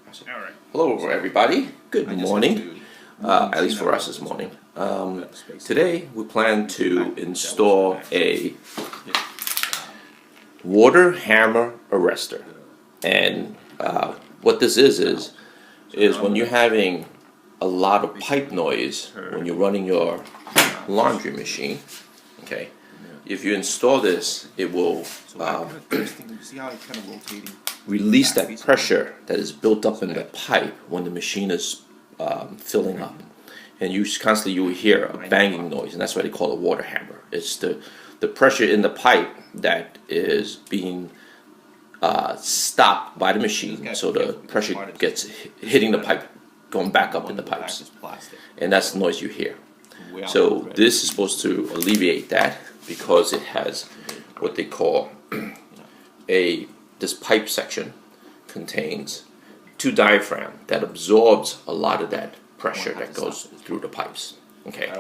Alright. Hello everybody, good morning, at least for us this morning. Today we plan to install a water hammer arrestor, and what this is when you're having a lot of pipe noise when you're running your laundry machine, okay, if you install this it will release that pressure that is built up in the pipe when the machine is filling up, and you will hear a banging noise, and that's why they call it a water hammer. It's the pressure in the pipe that is being stopped by the machine, so the pressure gets hitting the pipe, going back up in the pipes, and that's the noise you hear. So this is supposed to alleviate that because it has what they call this pipe section contains two diaphragms that absorbs a lot of that pressure that goes through the pipes. Okay,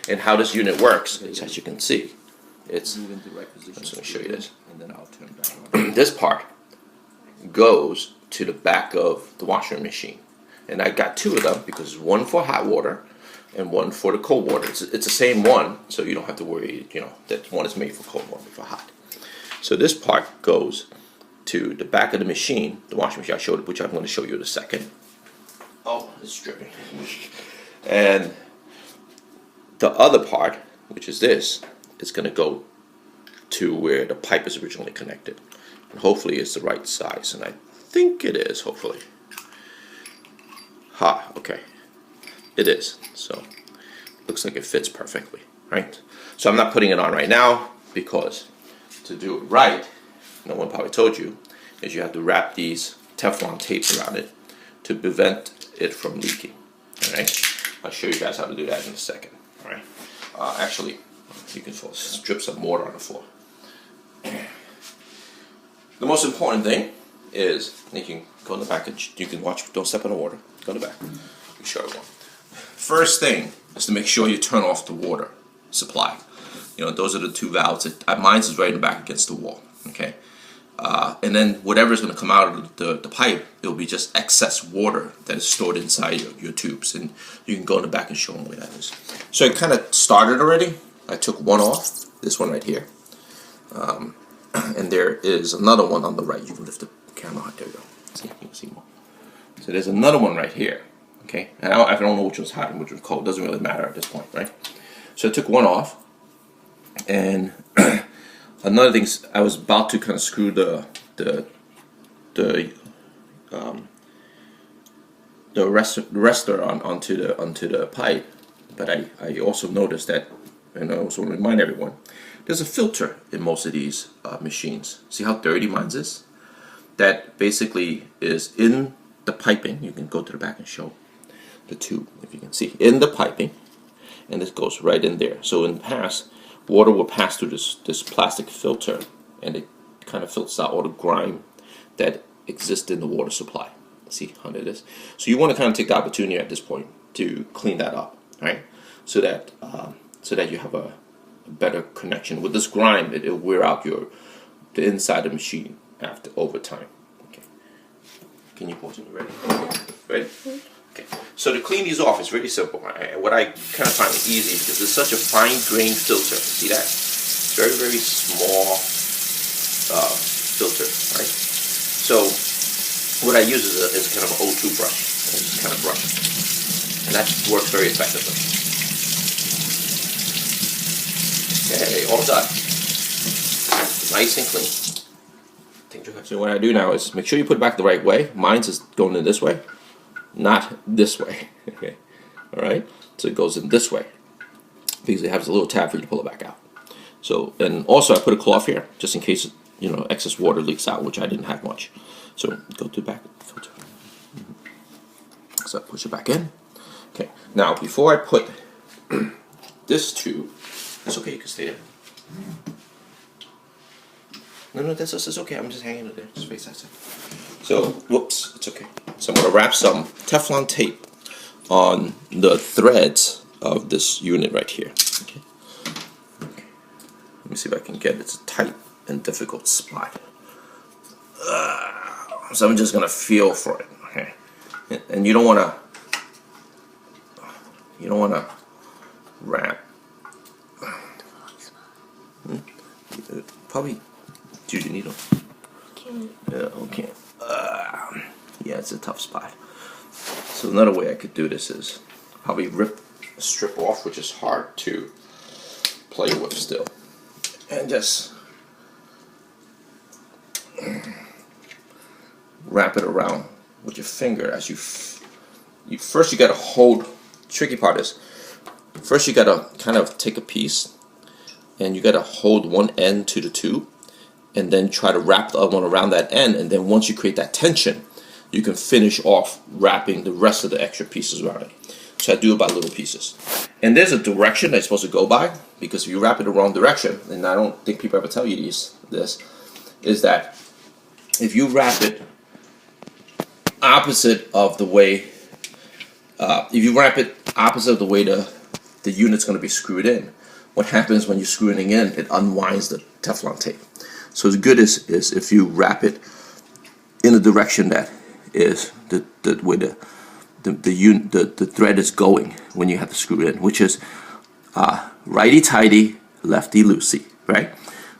and how this unit works is, as you can see, I'm just going to show you this. This part goes to the back of the washing machine, and I got two of them because one for hot water and one for the cold water. It's the same one, so you don't have to worry, that one is made for cold, one for hot. So this part goes to the back of the machine, the washing machine I showed, which I'm going to show you in a second. Oh, it's dripping. And the other part, which is this, is going to go to where the pipe is originally connected. And hopefully it's the right size, and I think it is, hopefully. Okay. It is. So, looks like it fits perfectly, right? So I'm not putting it on right now because to do it right, no one probably told you, is you have to wrap these Teflon tapes around it to prevent it from leaking. Alright? I'll show you guys how to do that in a second. Alright? Actually, you can strip some mortar on the floor. The most important thing is you can go in the back and you can watch, don't step on the water. Go in the back. I'll show everyone. First thing is to make sure you turn off the water supply. Those are the two valves. Mine's is right in the back against the wall. Okay, and then whatever is going to come out of the pipe, it will be just excess water that is stored inside your tubes, and you can go in the back and show them where that is. So I kind of started already. I took one off, this one right here, and there is another one on the right. You can lift the camera out. There you go. See, you can see more. So there's another one right here. Okay, and I don't know which one's hot and which one's cold. It doesn't really matter at this point, right? So I took one off, and another thing is I was about to kind of screw the arrestor onto the pipe, but I also noticed that, and I also want to remind everyone, there's a filter in most of these machines. See how dirty mine is? That basically is in the piping. You can go to the back and show the tube, if you can see, in the piping, and this goes right in there. So in the past, water will pass through this plastic filter, and it kind of filters out all the grime that exists in the water supply. See how it is? So you want to kind of take the opportunity at this point to clean that up, right? So that you have a better connection. With this grime, it'll wear out the inside of the machine over time. Okay. Can you pause when you're ready? Ready? Okay. So to clean these off, it's really simple. What I kind of find easy because it's such a fine-grained filter. See that? It's very, very small filter, right? So what I use is kind of an O2 brush. I just kind of brush it, and that works very effectively. Okay, all done. Nice and clean. So what I do now is make sure you put it back the right way. Mine's is going in this way, not this way. Okay, all right. So it goes in this way because it has a little tab for you to pull it back out. So, and also I put a cloth here just in case excess water leaks out, which I didn't have much. So go to the back of the filter. So push it back in. Okay. Now before I put this tube, it's okay. You can stay there. No, that's okay. I'm just hanging it there. Just face that side. So, whoops, it's okay. So I'm going to wrap some Teflon tape on the threads of this unit right here. Okay. Let me see if I can get it. It's a tight and difficult spot. So I'm just going to feel for it. Okay. and you don't want to wrap. Probably use your needle. Yeah, okay. Yeah, it's a tough spot. So another way I could do this is probably rip a strip off, which is hard to play with still, and just wrap it around with your finger as you first you gotta hold. Tricky part is first you gotta kind of take a piece and you gotta hold one end to the tube and then try to wrap the other one around that end, and then once you create that tension you can finish off wrapping the rest of the extra pieces around it. So I do it by little pieces, and there's a direction that it's supposed to go by, because if you wrap it the wrong direction, and I don't think people ever tell you this is that if you wrap it opposite of the way the unit's going to be screwed in, what happens when you're screwing in, it unwinds the Teflon tape. So as good is if you wrap it in a direction that is the way the thread is going when you have to screw it in, which is righty tighty, lefty loosey, right?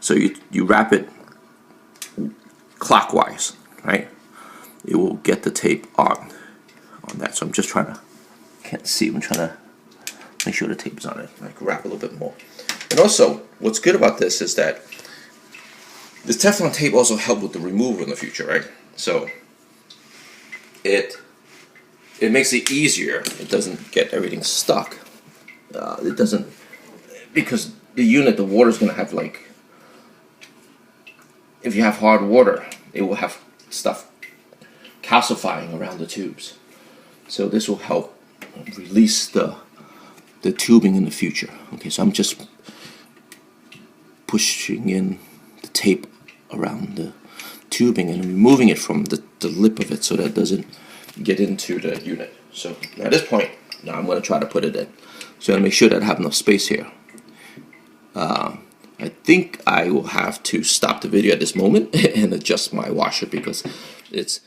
So you wrap it clockwise, right? It will get the tape on that. So I'm just trying to, can't see, I'm trying to make sure the tape is on it. I can wrap a little bit more. And also, what's good about this is that this Teflon tape also helps with the removal in the future, right? So it makes it easier. It doesn't get everything stuck. It doesn't, because the unit, the water is going to have, like, if you have hard water, it will have stuff calcifying around the tubes. So this will help release the tubing in the future. Okay, so I'm just pushing in the tape around the tubing and removing it from the lip of it so that it doesn't get into the unit. So at this point, now I'm going to try to put it in. So I'm going to make sure that I have enough space here. I think I will have to stop the video at this moment and adjust my washer because it's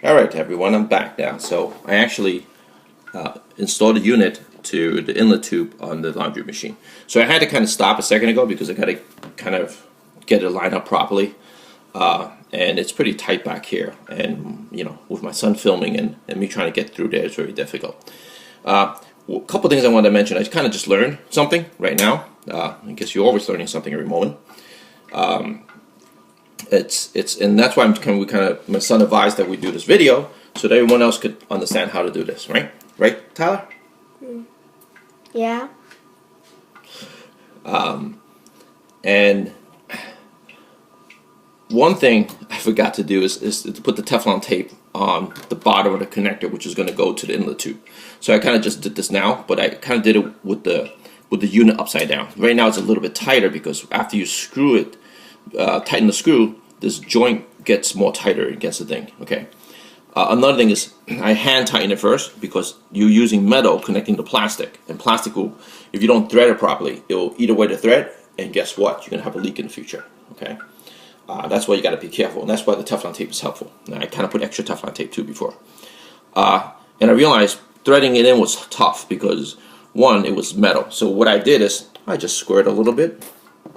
Alright everyone, I'm back now. So I actually installed a unit to the inlet tube on the laundry machine. So I had to kind of stop a second ago because I got to kind of get it lined up properly. And it's pretty tight back here. And, you know, with my son filming and me trying to get through there, it's very difficult. A couple things I wanted to mention. I kind of just learned something right now. I guess you're always learning something every moment. And that's why my son advised that we do this video so that everyone else could understand how to do this, right? Right, Tyler? Yeah. And one thing I forgot to do is to put the Teflon tape on the bottom of the connector, which is going to go to the inlet tube. So I kind of just did this now, but I kind of did it with the unit upside down. Right now it's a little bit tighter because after you screw it, tighten the screw, this joint gets more tighter against the thing. Okay. Another thing is I hand tighten it first because you're using metal connecting to plastic, and plastic will, if you don't thread it properly, it will eat away the thread, and guess what? You're gonna have a leak in the future. Okay. That's why you got to be careful, and that's why the Teflon tape is helpful. Now, I kind of put extra Teflon tape too before, and I realized threading it in was tough because one, it was metal. So what I did is I just squirted a little bit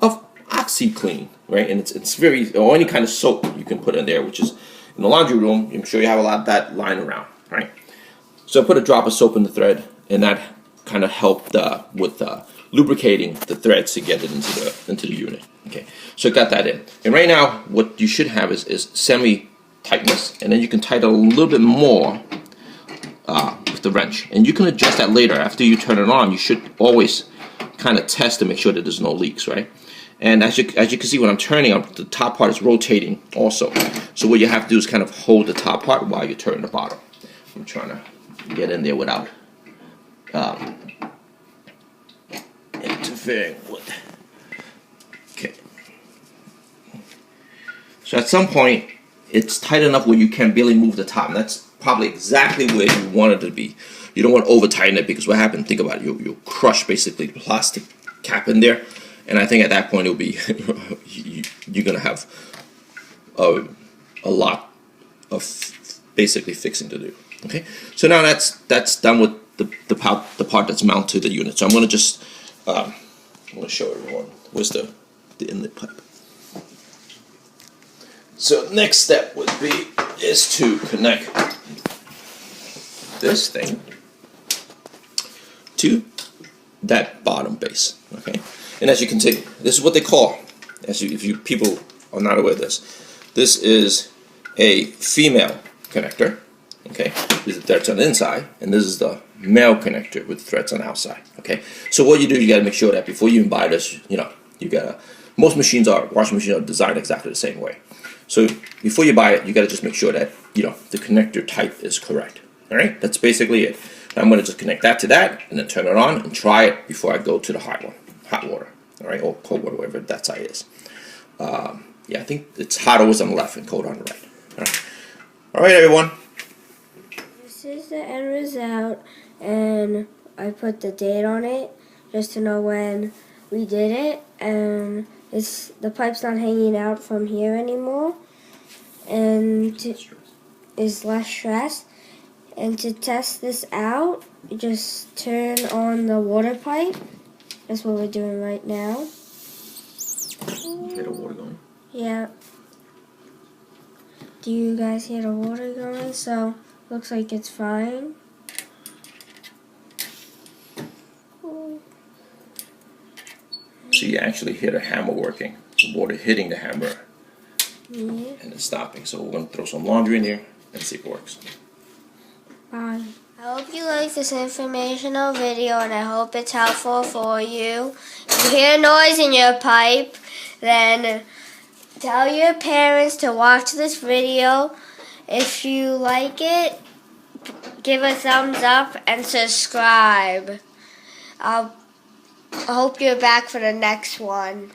of OxyClean, right? And it's very, or any kind of soap you can put in there, which is in the laundry room. I'm sure you have a lot of that lying around, right? So I put a drop of soap in the thread, and that kind of helped with lubricating the threads to get it into the unit. Okay, so I got that in, and right now what you should have is semi tightness, and then you can tighten a little bit more with the wrench, and you can adjust that later after you turn it on. You should always kind of test to make sure that there's no leaks, right? And as you can see, when I'm turning, the top part is rotating also. So what you have to do is kind of hold the top part while you turn the bottom. I'm trying to get in there without interfering with. Okay. So at some point, it's tight enough where you can barely move the top. And that's probably exactly where you want it to be. You don't want to over tighten it, because what happens, think about it, you'll crush basically the plastic cap in there. And I think at that point it'll be you're gonna have a lot of basically fixing to do. Okay, so now that's done with the part that's mounted to the unit. So I'm gonna just I'm gonna show everyone where's the inlet pipe. So next step would be is to connect this thing to that bottom base. Okay. And as you can see, this is what they call, if you people are not aware of this is a female connector, okay? These are threads on the inside, and this is the male connector with threads on the outside, okay? So what you do, you gotta make sure that before you even buy this, you gotta, most washing machines are designed exactly the same way. So before you buy it, you gotta just make sure that, the connector type is correct, all right? That's basically it. Now I'm gonna just connect that to that, and then turn it on and try it before I go to the hot water, all right, or cold water, whatever that side is. Yeah, I think it's hot always on the left and cold on the right. All right, everyone. This is the end result, and I put the date on it just to know when we did it. And the pipe's not hanging out from here anymore, and is less stress. And to test this out, you just turn on the water pipe. That's what we're doing right now. Hear the water going? Yeah. Do you guys hear the water going? So, looks like it's fine. So you actually hear the hammer working, the water hitting the hammer, Yeah. and it's stopping. So we're going to throw some laundry in here and see if it works. Bye. I hope you like this informational video, and I hope it's helpful for you. If you hear noise in your pipe, then tell your parents to watch this video. If you like it, give a thumbs up and subscribe. I hope you're back for the next one.